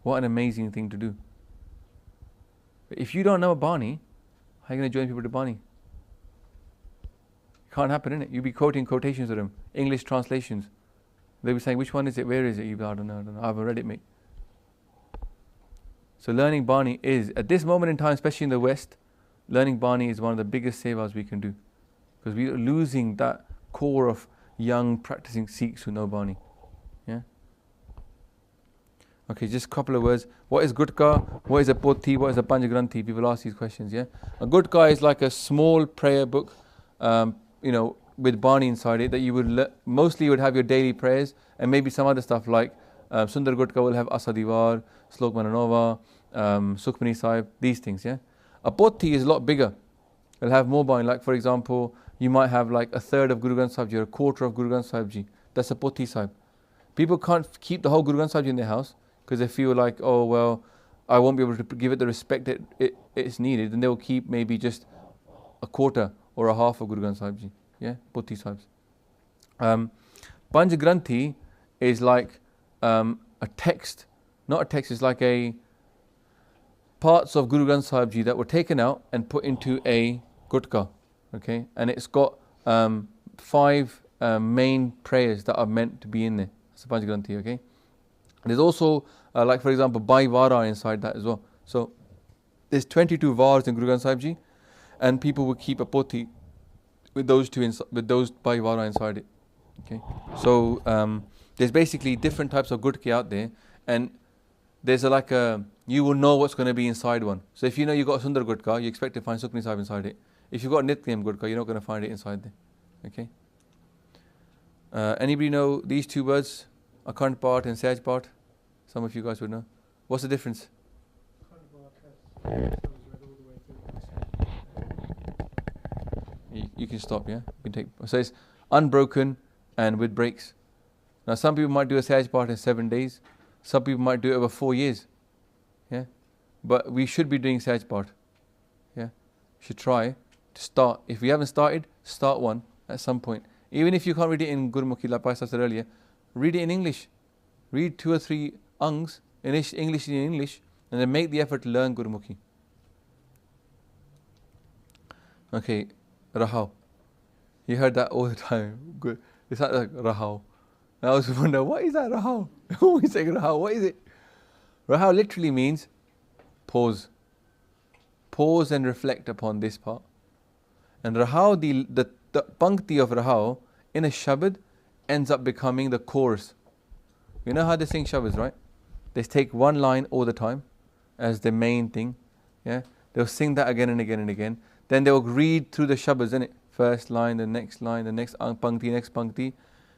What an amazing thing to do. If you don't know Bani, how are you going to join people to Bani? Can't happen, innit? You'll be quoting quotations of them, English translations. They'll be saying, which one is it? Where is it? You go, I don't know. I haven't read it, mate. So learning Bani is, at this moment in time, especially in the West, learning Bani is one of the biggest sevas we can do. Because we are losing that core of young practicing Sikhs who know Bani. Yeah? Okay, just a couple of words. What is Gutka? What is a Pothi? What is a Panj Granthi? People ask these questions, yeah? A Gutka is like a small prayer book, with Bani inside it, that you would mostly you would have your daily prayers and maybe some other stuff like Sundar Gutka will have Asadivar, Slok Mananova, Sukhmani Sahib, these things, yeah? A Pothi is a lot bigger. It'll have more Bani, like for example, you might have like a third of Guru Granth Sahib Ji or a quarter of Guru Granth Sahib Ji. That's a Pothi Sahib. People can't keep the whole Guru Granth Sahib Ji in their house because they feel like, oh well, I won't be able to give it the respect that it's needed, and they'll keep maybe just a quarter or a half of Guru Granth Sahib Ji. Yeah, Pothi Sahibs. Panj Granthi is like a text, not a text, it's like a parts of Guru Granth Sahib Ji that were taken out and put into a Gutka. Okay, and it's got 5 main prayers that are meant to be in there. That's a Panj Granthi, okay? And there's also, like for example, Bai Vara inside that as well. So there's 22 Vars in Guru Granth Sahib Ji, and people would keep a Pothi with those with those Bai Vara inside it. Okay, so there's basically different types of Gutki out there, and there's you will know what's going to be inside one. So if you know you've got a Sundar Gutka, you expect to find Sukhmani Sahib inside it. If you've got Nityam Gutka, you're not going to find it inside there. Okay. Anybody know these 2 words, Akhand Path and Sahaj Path? Some of you guys would know. What's the difference? You can stop, yeah? You can take. So it's unbroken and with breaks. Now some people might do a Sahaj Path in 7 days. Some people might do it over 4 years. Yeah? But we should be doing Sahaj Path. Yeah? Should try to start. If we haven't started, start one at some point. Even if you can't read it in Gurmukhi, like I said earlier, read it in English. Read 2 or 3 angs in English, and then make the effort to learn Gurmukhi. Okay, Rahau. You heard that all the time. Good. It's like Rahau. I always wonder, what is that Rahau? Always saying Rahau, what is it? Rahau literally means pause. Pause and reflect upon this part. And Rahau, the Pankti of Rahau in a Shabad ends up becoming the chorus. You know how they sing Shabads, right? They take one line all the time as the main thing. Yeah, they'll sing that again and again and again. Then they'll read through the Shabads, innit? First line, the next Pankti, next Pankti,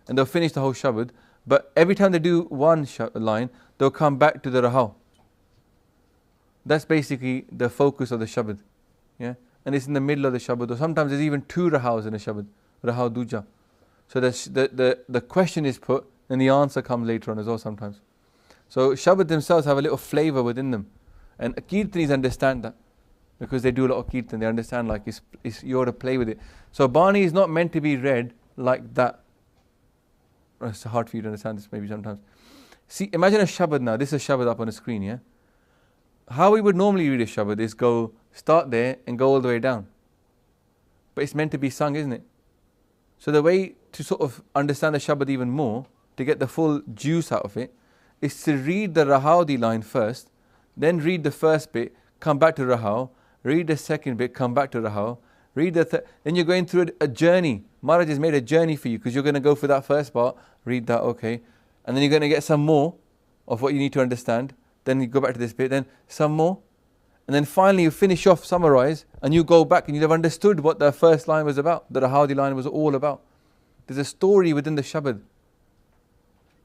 and they'll finish the whole Shabad. But every time they do one line, they'll come back to the Rahau. That's basically the focus of the Shabad. Yeah, and it's in the middle of the Shabad. Or sometimes there's even 2 Rahaus in a Shabad, Rahau Duja. So the question is put, and the answer comes later on as well sometimes. So Shabad themselves have a little flavour within them, and Kirtanis understand that because they do a lot of Kirtan. They understand like you ought to play with it. So Bani is not meant to be read like that. It's hard for you to understand this maybe sometimes. See, imagine a Shabad now. This is a Shabad up on the screen, yeah? How we would normally read a Shabad is start there and go all the way down. But it's meant to be sung, isn't it? So the way to sort of understand the Shabad even more, to get the full juice out of it, is to read the Rahaudi line first, then read the first bit, come back to Rahau, read the second bit, come back to Rahau, read the third, then you're going through a journey. Maharaj has made a journey for you because you're going to go for that first part, read that, okay, and then you're going to get some more of what you need to understand, then you go back to this bit, then some more, and then finally you finish off, summarize, and you go back and you've understood what the first line was about, the Rahaudi line was all about. There's a story within the Shabad.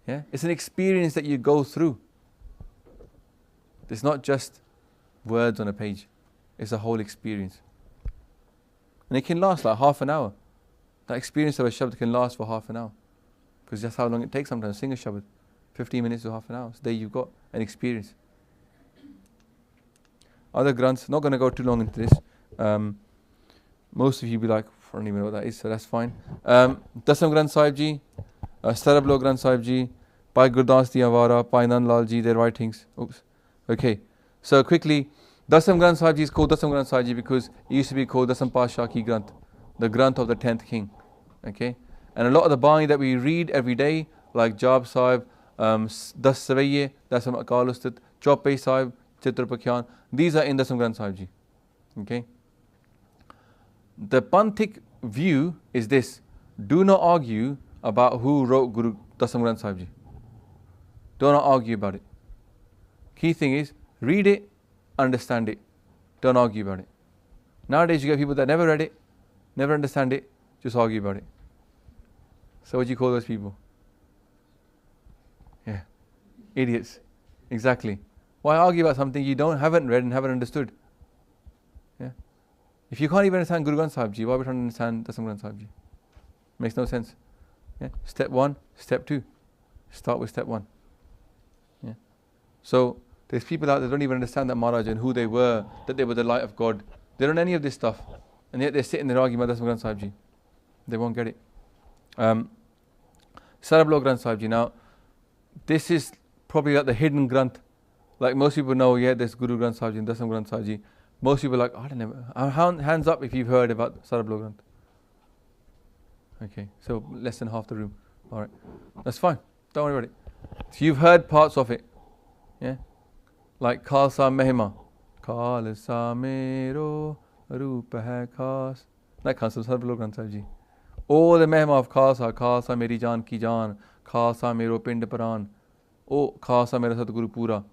Yeah? It's an experience that you go through. It's not just words on a page. It's a whole experience. And it can last like half an hour. That experience of a shabad can last for half an hour. Because that's how long it takes sometimes to sing a shabad. 15 minutes to half an hour. So there you've got an experience. Other granths, not going to go too long into this. Most of you be like, I don't even know what that is, so that's fine. Dasam Granth Sahib Ji, Sarablo Granth Sahib Ji, Bhai Gurdas Di Avara, Bhai Nand Lal Ji, their writings. Oops. Okay. So quickly, Dasam Granth Sahib Ji is called Dasam Granth Sahib Ji because it used to be called Dasam Pasha Ki Granth, the Granth of the 10th King. Okay. And a lot of the Bani that we read every day, like Jab Sahib, Das Savaiye, Dasam Akal Ustat, Chopai Sahib, Chitra Pakyan, these are in Dasam Granth Sahib Ji. Okay. The Panthic view is this: do not argue about who wrote Guru Dasam Granth Sahib Ji. Do not argue about it. Key thing is, read it, understand it. Don't argue about it. Nowadays you get people that never read it, never understand it, just argue about it. So what do you call those people? Yeah, idiots. Exactly. Why argue about something you haven't read and haven't understood? Yeah. If you can't even understand Guru Granth Sahib Ji, why are we trying to understand Dasam Granth Sahib Ji? Makes no sense. Yeah. Step 1, step 2. Start with step 1. Yeah. So there's people out there that don't even understand that Maharaj and who they were, that they were the light of God. They don't know any of this stuff. And yet they're sitting there arguing about Dasam Granth Sahib Ji. They won't get it. Sarablo Granth Sahib Ji. Now, this is probably like the hidden Granth. Like most people know, yeah, there's Guru Granth Sahib Ji and Dasam Granth Sahib Ji. Most people are like, I don't know. Hands up if you've heard about Sarablo Granth. Okay, so less than half the room. Alright, that's fine. Don't worry about it. So you've heard parts of it. Yeah? Like Khalsa Mehima. Khalsa Mero Rupa Hai Khas. That comes from Sarablo Granth Sahib Ji. All the Mehima of Khalsa, Khalsa Meri Jaan Ki Jaan, Khalsa Mero Pind Paran, Oh Khalsa Mera Satguru Pura,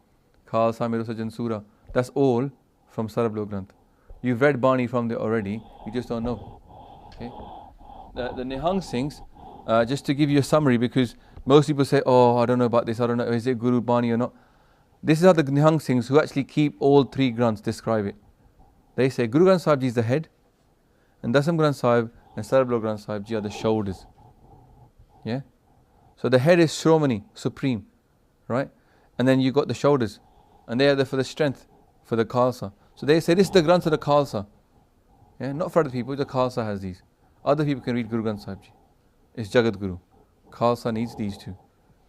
Khalsa Mero Sajan Sura. That's all from Sarablo Granth. You've read Bani from there already, you just don't know. Okay? The Nihang Singhs, just to give you a summary, because most people say, oh, I don't know about this, I don't know, is it Guru Bani or not? This is how the Nihang Singhs, who actually keep all three Granths, describe it. They say Guru Granth Sahib Ji is the head, and Dasam Granth Sahib and Sarablo Granth Sahib Ji are the shoulders. Yeah? So the head is Shromani, supreme, right? And then you got the shoulders, and they are there for the strength, for the Khalsa. So they say this is the Granth of the Khalsa. Yeah? Not for other people, the Khalsa has these. Other people can read Guru Granth Sahib Ji. It's Jagat Guru. Khalsa needs these two.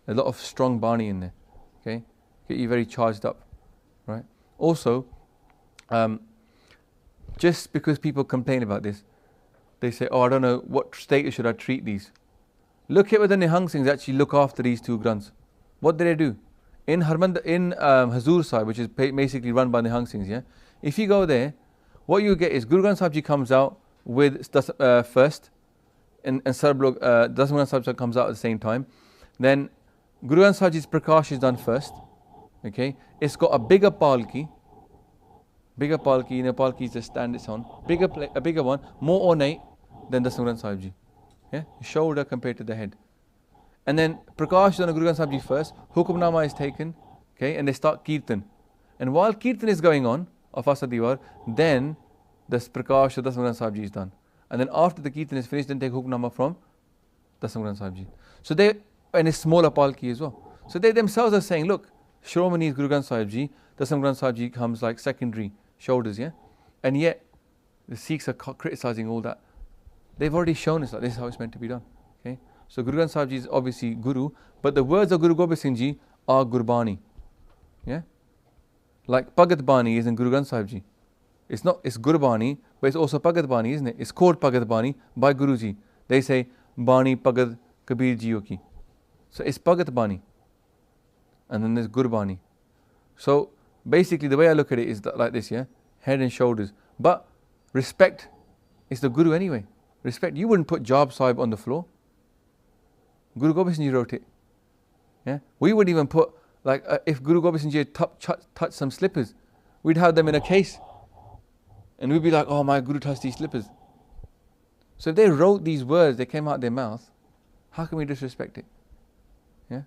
A lot of strong Bani in there. Okay? Get you very charged up. Right? Also, just because people complain about this, they say, oh, I don't know, what status should I treat these? Look at where the Nihang Singhs actually look after these two Granths. What do they do? In Hazur Sahib, which is basically run by Nihang Singhs, yeah? If you go there, what you get is Guru Granth Sahib Ji comes out with first, and Sarablo, Dasam Granth Sahib Ji comes out at the same time. Then Guru Granth Sahib Ji's Prakash is done first. Okay, it's got a bigger palki. Palki is the stand it's on. A bigger one, more ornate than Dasam Granth Sahib Ji. Yeah, shoulder compared to the head. And then Prakash is on Guru Granth Sahib Ji first. Hukamnama is taken. Okay, and they start Kirtan. And while Kirtan is going on of Asadiwar, then the Prakash of Dasam Granth Sahib Ji is done. And then after the Kirtan is finished, then take Hukamnama from Dasam Granth Sahib Ji. So they, and it's smaller palki as well. So they themselves are saying, look, Shromani is Guru Granth Sahib Ji, Dasam Granth Sahib Ji comes like secondary shoulders, yeah? And yet, the Sikhs are criticizing all that. They've already shown us that this is how it's meant to be done. Okay? So Guru Granth Sahib Ji is obviously Guru, but the words of Guru Gobind Singh Ji are Gurbani. Yeah? Like Bhagat Bani is in Guru Granth Sahib Ji. It's not, it's Gurbani, but it's also Bhagat Bani, isn't it? It's called Bhagat Bani by Guruji. They say Bani Bhagat Kabir Ji ki. So it's Bhagat Bani. And then there's Gurbani. So basically the way I look at it is like this, yeah? Head and shoulders. But respect is the Guru anyway. Respect. You wouldn't put Jab Sahib on the floor. Guru Gobind Singh Ji wrote it. Yeah? We wouldn't even put, like, if Guru Gobind Singh Ji had touched some slippers, we'd have them in a case. And we'd be like, oh, my Guru touched these slippers. So if they wrote these words, they came out their mouth, how can we disrespect it? Yeah?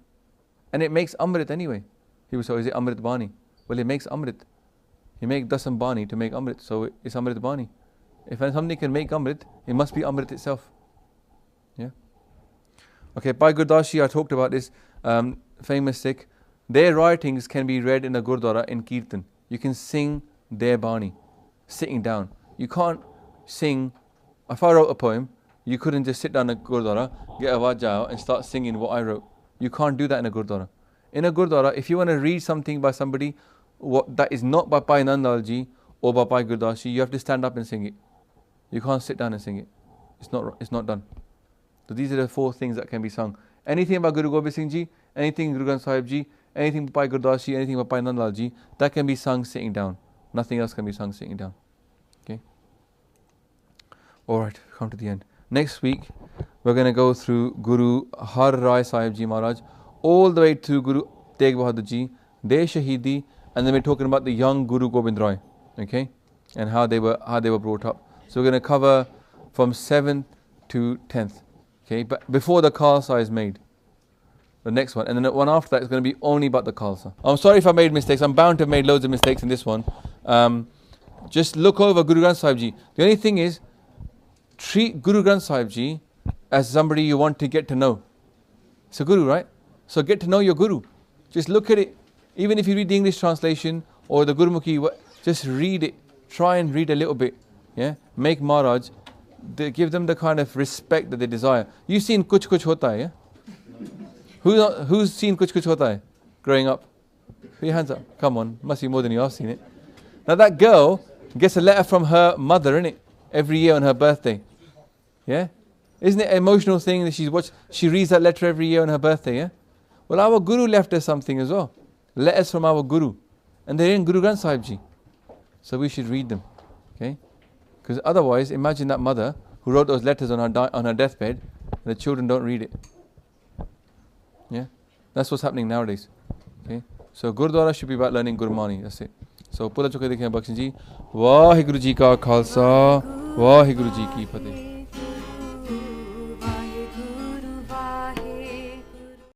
And it makes Amrit anyway. People say, is it Amrit Bani? Well, it makes Amrit. You make Dasam Bani to make Amrit, so it's Amrit Bani. If something can make Amrit, it must be Amrit itself. Okay, Bhai Gurdas Ji, I talked about this, famous Sikh. Their writings can be read in a Gurdwara in Kirtan. You can sing their Bani, sitting down. You can't sing, if I wrote a poem, you couldn't just sit down in a Gurdwara, get a wajah out and start singing what I wrote. You can't do that in a Gurdwara. In a Gurdwara, if you want to read something by somebody that is not by Bhai Nandlal Ji or by Bhai Gurdas Ji, you have to stand up and sing it. You can't sit down and sing it. It's not done. So these are the 4 things that can be sung. Anything about Guru Gobind Singh Ji, anything Guru Granth Sahib Ji, anything by Gurdas Ji, anything by Nandlal Ji, that can be sung sitting down. Nothing else can be sung sitting down. Okay. Alright, come to the end. Next week, we're going to go through Guru Har Rai Sahib Ji Maharaj, all the way to Guru Tegh Bahadur Ji, their Shahidi, and then we're talking about the young Guru Gobind Rai, okay, and how they were brought up. So we're going to cover from 7th to 10th, okay, but before the Khalsa is made. The next one, and then the one after that is going to be only about the Khalsa. I'm sorry if I made mistakes. I'm bound to have made loads of mistakes in this one. Just look over Guru Granth Sahib Ji. The only thing is, treat Guru Granth Sahib Ji as somebody you want to get to know. It's a Guru, right? So get to know your Guru. Just look at it. Even if you read the English translation or the Gurmukhi, just read it. Try and read a little bit. Yeah, make Maharaj. Give them the kind of respect that they desire. You've seen Kuch Kuch Hota Hai, yeah? Who's seen Kuch Kuch Hota Hai growing up? Put your hands up. Come on, must be more than you have seen it. Now that girl gets a letter from her mother, innit? Every year on her birthday. Yeah? Isn't it an emotional thing that she reads that letter every year on her birthday, yeah? Well, our Guru left us something as well. Letters from our Guru. And they're in Guru Granth Sahib Ji. So we should read them. Okay? Because otherwise, imagine that mother who wrote those letters on her deathbed, and the children don't read it. Yeah? That's what's happening nowadays. Okay? So Gurdwara should be about learning Gurmani. That's it. So Pula Chukhe Dekhe Bakshan Ji. Vaheguru Ji Ka Khalsa. Vaheguru Ji Ki Fateh.